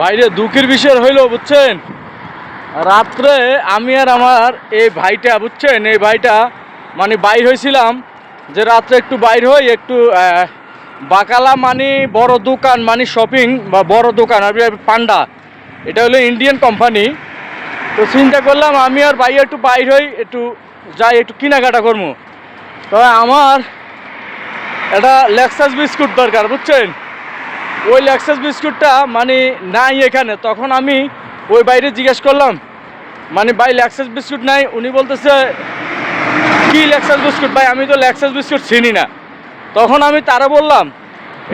বাইরে দুঃখের বিষয় হইলো বুঝছেন, রাত্রে আমি আর আমার এই ভাইটা বুঝছেন, এই ভাইটা মানে বাইর হয়েছিলাম যে রাত্রে একটু বাইর হই একটু বাকালা মানে বড় দোকান মানে শপিং বা বড় দোকান আর পান্ডা, এটা হলো ইন্ডিয়ান কোম্পানি। তো চিন্তা করলাম আমি আর ভাই একটু বাইর হই, একটু যাই একটু কেনাকাটা করবো। তো আমার একটা লেক্সাস বিস্কুট দরকার বুঝছেন, ওই লেক্সাস বিস্কুটটা মানে নাই এখানে। তখন আমি ওই বাইরে জিজ্ঞেস করলাম মানে ভাই লেক্সাস বিস্কুট নাই। উনি বলতেছে কি লেক্সাস বিস্কুট ভাই, আমি তো লেক্সাস বিস্কুট চিনি না। তখন আমি তারা বললাম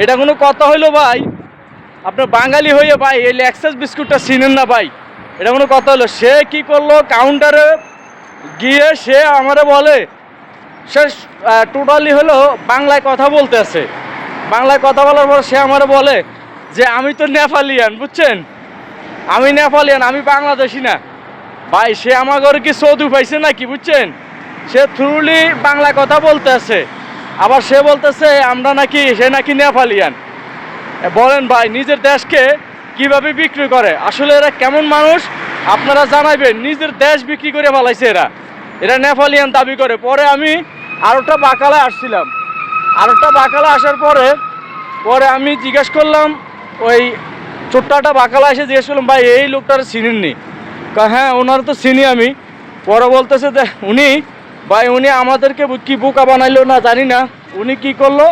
এটা কোনো কথা হইলো ভাই, আপনার বাঙালি হয়ে ভাই এই লেক্সাস বিস্কুটটা চিনেন না ভাই, এটা কোনো কথা হলো। সে কি করলো, কাউন্টারে গিয়ে সে আমারে বলে, সে টোটালি হলো বাংলায় কথা বলতে আছে। বাংলায় কথা বলার পর সে আমারে বলে যে আমি তো নেপালিয়ান বুঝছেন, আমি নেপালিয়ান, আমি বাংলাদেশি না। ভাই সে আমার ঘরে কি সৌদু পাইছে নাকি বুঝছেন, সে থ্রুলি বাংলা কথা বলতে আছে। আবার সে বলতেছে আমরা নাকি, সে নাকি নেপালিয়ান। বলেন ভাই নিজের দেশকে কিভাবে বিক্রি করে, আসলে এরা কেমন মানুষ আপনারা জানাইবেন। নিজের দেশ বিক্রি করে ফেলাইছে এরা, এরা নেপালিয়ান দাবি করে। পরে আমি আরেকটা বাকালা আসছিলাম, আরেকটা বাকালা আসার পরে আমি জিজ্ঞেস করলাম, ওই ছোট্টটা বাকালা এসে জিজ্ঞেস করলাম ভাই এই লোকটার চিনেননি? হ্যাঁ ওনার তো চিনি আমি। পরে বলতেছে যে উনি ভাই উনি আমাদেরকে কি বোকা বানাইলো না জানি না, উনি কি করলো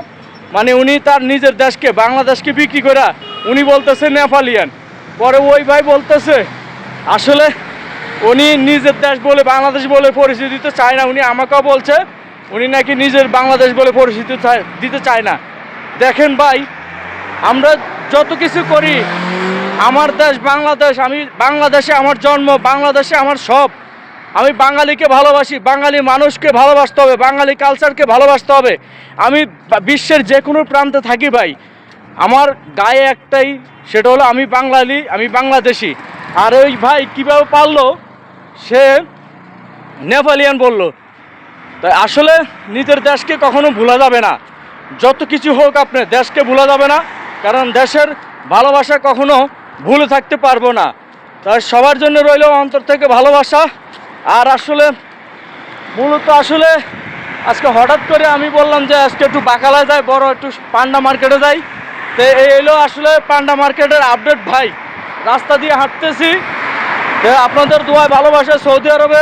মানে উনি তার নিজের দেশকে বাংলাদেশকে বিক্রি করা উনি বলতেছে নেপালিয়ান। পরে ওই ভাই বলতেছে আসলে উনি নিজের দেশ বলে বাংলাদেশ বলে পরিচয় দিতে চায় না। উনি আমাকেও বলছে উনি নাকি নিজের বাংলাদেশ বলে পরিচিতি দিতে চায় না। দেখেন ভাই আমরা যত কিছু করি, আমার দেশ বাংলাদেশ, আমি বাংলাদেশে আমার জন্ম, বাংলাদেশে আমার সব। আমি বাঙালিকে ভালোবাসি, বাঙালি মানুষকে ভালোবাসতে হবে, বাঙালি কালচারকে ভালোবাসতে হবে। আমি বিশ্বের যে কোনো প্রান্তে থাকি ভাই, আমার গায়ে একটাই, সেটা হলো আমি বাঙালি, আমি বাংলাদেশি। আর ওই ভাই কীভাবে পারলো সে নেপালিয়ান বললো। তাই আসলে নিজের দেশকে কখনো ভোলা যাবে না, যত কিছু হোক আপনার দেশকে ভোলা যাবে না, কারণ দেশের ভালোবাসা কখনো ভুলে থাকতে পারবো না। তাই সবার জন্য রইল অন্তর থেকে ভালোবাসা। আর আসলে মূলত আসলে আজকে হঠাৎ করে আমি বললাম যে আজকে একটু বাকালায় যাই, বড় একটু পান্ডা মার্কেটে যাই। তো এই হলো আসলে পান্ডা মার্কেটের আপডেট ভাই, রাস্তা দিয়ে হাঁটতেছি। তো আপনাদের দোয়ায় ভালোবাসা, সৌদি আরবে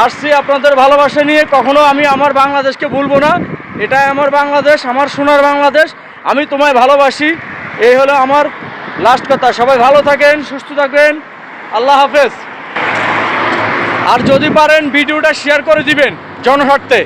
আসছি আপনাদের ভালোবাসা নিয়ে। কখনো আমি আমার বাংলাদেশকে ভুলবো না, এটাই আমার বাংলাদেশ, আমার সোনার বাংলাদেশ, আমি তোমায় ভালোবাসি। এই হলো আমার লাস্ট কথা। সবাই ভালো থাকেন, সুস্থ থাকবেন, আল্লাহ হাফেজ। আর যদি পারেন ভিডিওটা শেয়ার করে দিবেন জনস্বার্থে।